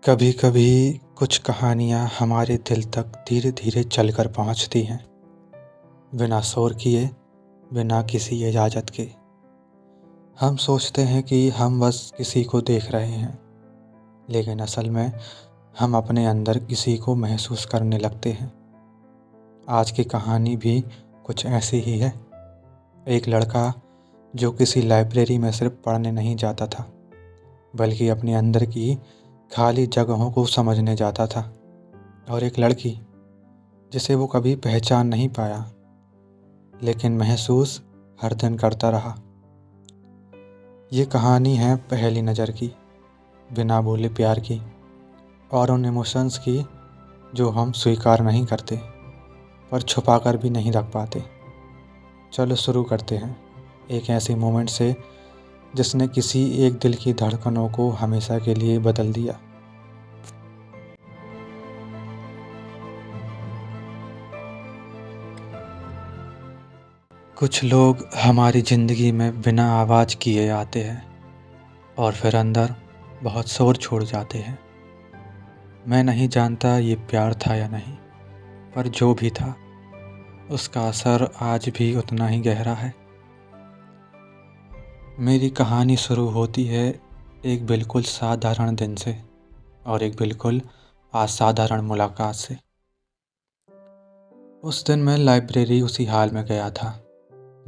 कभी कभी कुछ कहानियाँ हमारे दिल तक धीरे धीरे चलकर पहुँचती हैं, बिना शोर किए, बिना किसी इजाज़त के। हम सोचते हैं कि हम बस किसी को देख रहे हैं, लेकिन असल में हम अपने अंदर किसी को महसूस करने लगते हैं। आज की कहानी भी कुछ ऐसी ही है। एक लड़का जो किसी लाइब्रेरी में सिर्फ पढ़ने नहीं जाता था, बल्कि अपने अंदर की खाली जगहों को समझने जाता था। और एक लड़की जिसे वो कभी पहचान नहीं पाया, लेकिन महसूस हर दिन करता रहा। ये कहानी है पहली नज़र की, बिना बोले प्यार की, और उन इमोशंस की जो हम स्वीकार नहीं करते, पर छुपा कर भी नहीं रख पाते। चलो शुरू करते हैं एक ऐसे मोमेंट से जिसने किसी एक दिल की धड़कनों को हमेशा के लिए बदल दिया। कुछ लोग हमारी ज़िंदगी में बिना आवाज़ किए आते हैं और फिर अंदर बहुत शोर छोड़ जाते हैं। मैं नहीं जानता ये प्यार था या नहीं, पर जो भी था उसका असर आज भी उतना ही गहरा है। मेरी कहानी शुरू होती है एक बिल्कुल साधारण दिन से और एक बिल्कुल असाधारण मुलाकात से। उस दिन मैं लाइब्रेरी उसी हाल में गया था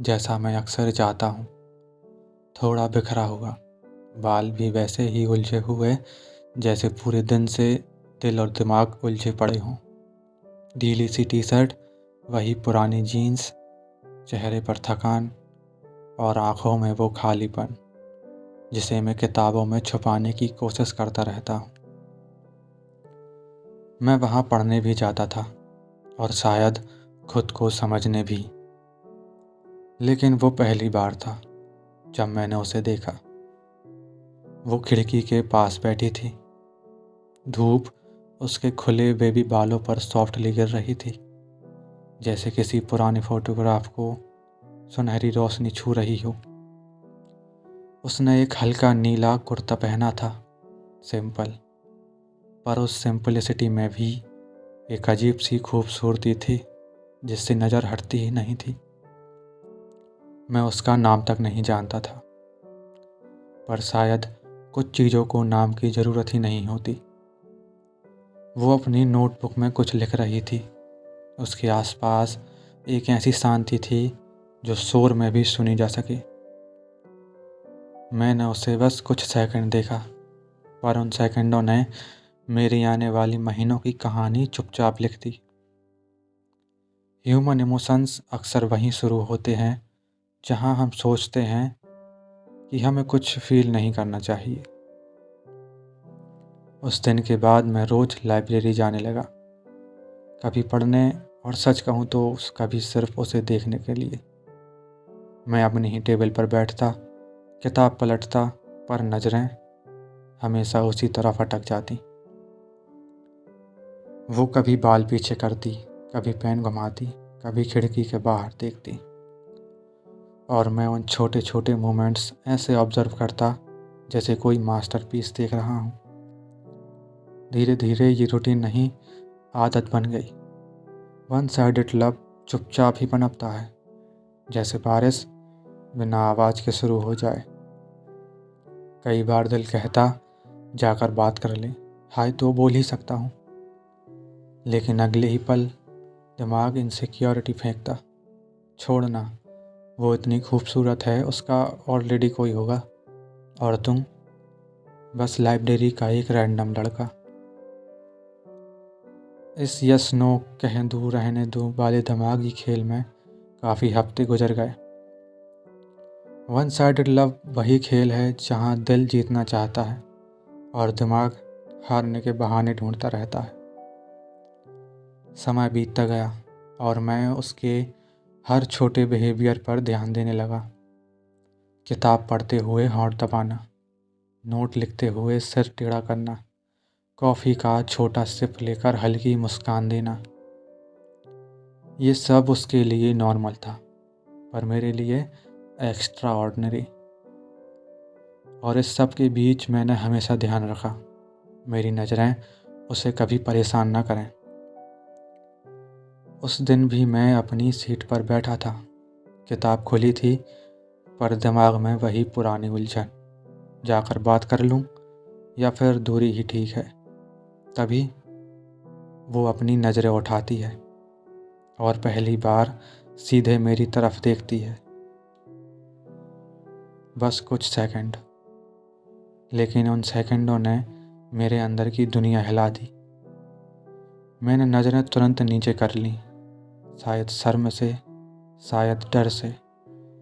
जैसा मैं अक्सर जाता हूँ। थोड़ा बिखरा हुआ, बाल भी वैसे ही उलझे हुए जैसे पूरे दिन से दिल और दिमाग उलझे पड़े हों। ढीली सी टी शर्ट, वही पुरानी जीन्स, चेहरे पर थकान और आँखों में वो खालीपन जिसे मैं किताबों में छुपाने की कोशिश करता रहता हूँ। मैं वहाँ पढ़ने भी जाता था और शायद खुद को समझने भी, लेकिन वो पहली बार था जब मैंने उसे देखा। वो खिड़की के पास बैठी थी। धूप उसके खुले बेबी बालों पर सॉफ्टली गिर रही थी, जैसे किसी पुरानी फोटोग्राफ को सुनहरी रोशनी छू रही हो। उसने एक हल्का नीला कुर्ता पहना था, सिंपल, पर उस सिंपलिसिटी में भी एक अजीब सी खूबसूरती थी जिससे नज़र हटती ही नहीं थी। मैं उसका नाम तक नहीं जानता था, पर शायद कुछ चीज़ों को नाम की ज़रूरत ही नहीं होती। वो अपनी नोटबुक में कुछ लिख रही थी। उसके आसपास एक ऐसी शांति थी जो शोर में भी सुनी जा सके। मैंने उसे बस कुछ सेकंड देखा, पर उन सेकंडों ने मेरी आने वाली महीनों की कहानी चुपचाप लिख दी। ह्यूमन इमोशंस अक्सर वहीं शुरू होते हैं जहां हम सोचते हैं कि हमें कुछ फील नहीं करना चाहिए। उस दिन के बाद मैं रोज़ लाइब्रेरी जाने लगा, कभी पढ़ने और सच कहूँ तो कभी सिर्फ उसे देखने के लिए। मैं अपनी ही टेबल पर बैठता, किताब पलटता, पर नज़रें हमेशा उसी तरफ अटक जाती। वो कभी बाल पीछे करती, कभी पेन घुमाती, कभी खिड़की के बाहर देखती, और मैं उन छोटे छोटे मोमेंट्स ऐसे ऑब्जर्व करता जैसे कोई मास्टरपीस देख रहा हूँ। धीरे धीरे ये रूटीन नहीं, आदत बन गई। वन साइडेड लव चुपचाप ही पनपता है, जैसे बारिश बिना आवाज़ के शुरू हो जाए। कई बार दिल कहता जाकर बात कर ले, हाय तो बोल ही सकता हूँ, लेकिन अगले ही पल दिमाग इनसिक्योरिटी फेंकता, छोड़ना, वो इतनी खूबसूरत है, उसका ऑलरेडी कोई होगा, और तुम बस लाइब्रेरी का एक रैंडम लड़का। इस यस नो, कह दूँ रहने दूँ वाले दिमागी खेल में काफ़ी हफ्ते गुजर गए। वन साइडेड लव वही खेल है जहाँ दिल जीतना चाहता है और दिमाग हारने के बहाने ढूंढता रहता है। समय बीतता गया और मैं उसके हर छोटे बिहेवियर पर ध्यान देने लगा। किताब पढ़ते हुए होंठ दबाना, नोट लिखते हुए सिर टेढ़ा करना, कॉफ़ी का छोटा सिप लेकर हल्की मुस्कान देना। ये सब उसके लिए नॉर्मल था, पर मेरे लिए एक्स्ट्रा ऑर्डिनरी। और इस सब के बीच मैंने हमेशा ध्यान रखा, मेरी नज़रें उसे कभी परेशान न करें। उस दिन भी मैं अपनी सीट पर बैठा था, किताब खुली थी, पर दिमाग में वही पुरानी उलझन, जाकर बात कर लूं या फिर दूरी ही ठीक है। तभी वो अपनी नज़रें उठाती है और पहली बार सीधे मेरी तरफ देखती है। बस कुछ सेकंड, लेकिन उन सेकंडों ने मेरे अंदर की दुनिया हिला दी। मैंने नज़रें तुरंत नीचे कर लीं, शायद शर्म से, शायद डर से,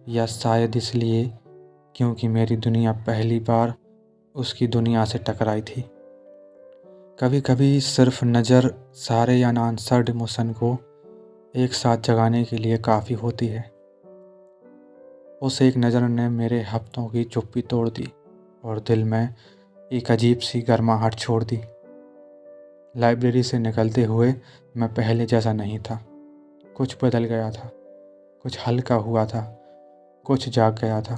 या शायद इसलिए क्योंकि मेरी दुनिया पहली बार उसकी दुनिया से टकराई थी। कभी कभी सिर्फ नज़र सारे अनआंसर्ड इमोशन को एक साथ जगाने के लिए काफ़ी होती है। उस एक नज़र ने मेरे हफ्तों की चुप्पी तोड़ दी और दिल में एक अजीब सी गर्माहट छोड़ दी। लाइब्रेरी से निकलते हुए मैं पहले जैसा नहीं था। कुछ बदल गया था, कुछ हल्का हुआ था, कुछ जाग गया था।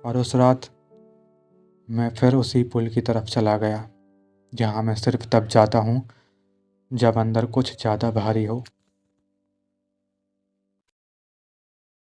और उस रात मैं फिर उसी पुल की तरफ चला गया, जहाँ मैं सिर्फ तब जाता हूँ जब अंदर कुछ ज़्यादा भारी हो।